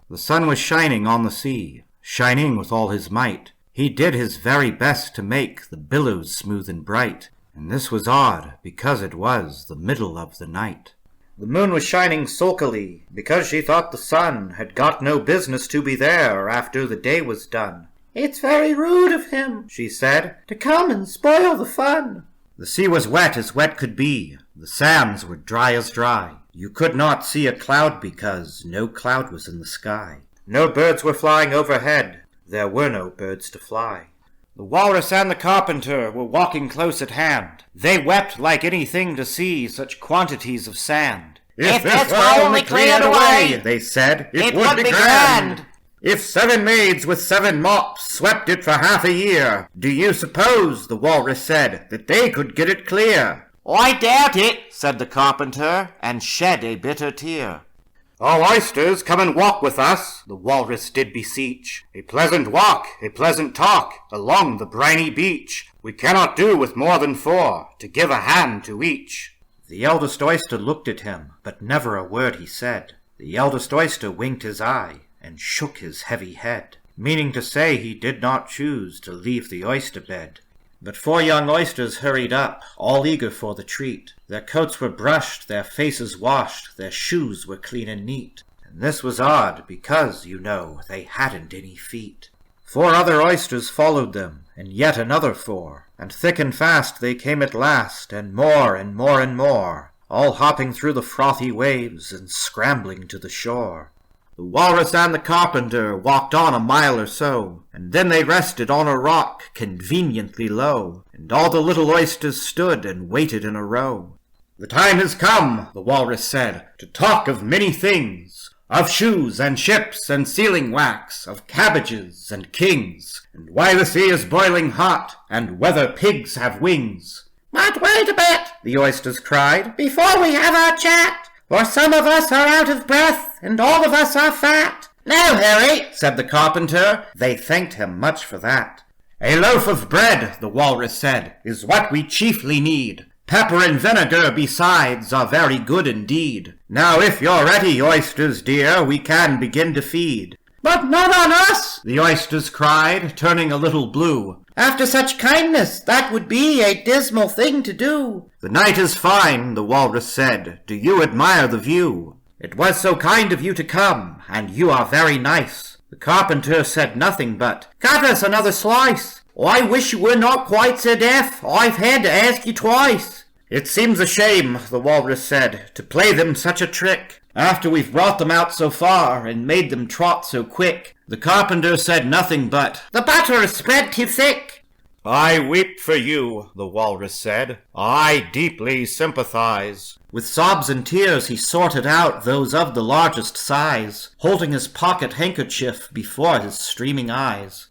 The sun was shining on the sea, shining with all his might. He did his very best to make the billows smooth and bright, and this was odd, because it was the middle of the night. The moon was shining sulkily, because she thought the sun had got no business to be there after the day was done. "It's very rude of him," she said, "to come and spoil the fun." The sea was wet as wet could be, the sands were dry as dry. You could not see a cloud because no cloud was in the sky. No birds were flying overhead, there were no birds to fly. The Walrus and the Carpenter were walking close at hand. They wept like anything to see such quantities of sand. If this were only cleared away, they said, it would be grand. If 7 maids with 7 mops swept it for half a year, do you suppose, the Walrus said, that they could get it clear? I doubt it, said the Carpenter, and shed a bitter tear. All oysters, come and walk with us, the Walrus did beseech. A pleasant walk, a pleasant talk, along the briny beach. We cannot do with more than 4, to give a hand to each. The eldest oyster looked at him, but never a word he said. The eldest oyster winked his eye, and shook his heavy head, meaning to say he did not choose to leave the oyster bed. But 4 young oysters hurried up, all eager for the treat. Their coats were brushed, their faces washed, their shoes were clean and neat. And this was odd, because, you know, they hadn't any feet. 4 other oysters followed them, and yet another 4, and thick and fast they came at last, and more and more and more, all hopping through the frothy waves and scrambling to the shore. The Walrus and the Carpenter walked on a mile or so, and then they rested on a rock conveniently low, and all the little oysters stood and waited in a row. The time has come, the Walrus said, to talk of many things, of shoes and ships and sealing wax, of cabbages and kings, and why the sea is boiling hot, and whether pigs have wings. "But wait a bit," the oysters cried, "before we have our chat. For some of us are out of breath, and all of us are fat." "Now, Harry," said the Carpenter. They thanked him much for that. "A loaf of bread," the Walrus said, "is what we chiefly need. Pepper and vinegar besides are very good indeed. Now if you're ready, oysters dear, we can begin to feed." "But not on us," the oysters cried, turning a little blue. "After such kindness, that would be a dismal thing to do." "The night is fine," the Walrus said. "Do you admire the view? It was so kind of you to come, and you are very nice." The Carpenter said nothing but, "Cut us another slice. I wish you were not quite so deaf. I've had to ask you twice." "It seems a shame," the Walrus said, "to play them such a trick, after we've brought them out so far, and made them trot so quick." The Carpenter said nothing but, "The butter is spread too thick." "I weep for you," the Walrus said. "I deeply sympathize." With sobs and tears he sorted out those of the largest size, holding his pocket handkerchief before his streaming eyes.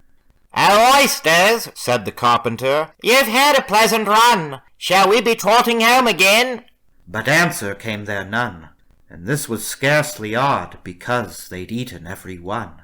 "Oh, oysters," said the Carpenter, "you've had a pleasant run. Shall we be trotting home again?" But answer came there none, and this was scarcely odd, because they'd eaten every one.